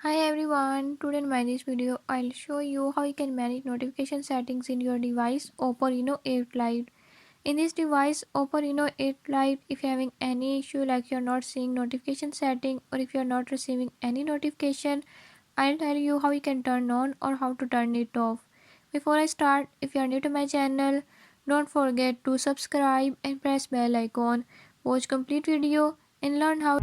Hi everyone, today in my this video I'll show you how you can manage notification settings in your device Oppo Reno 8 Lite. In this device Oppo Reno 8 Lite, if you're having any issue like you're not seeing notification setting or if you're not receiving any notification, I'll tell you how you can turn on or how to turn it off. Before I start, if you're new to my channel, don't forget to subscribe and press bell icon. Watch complete video and learn how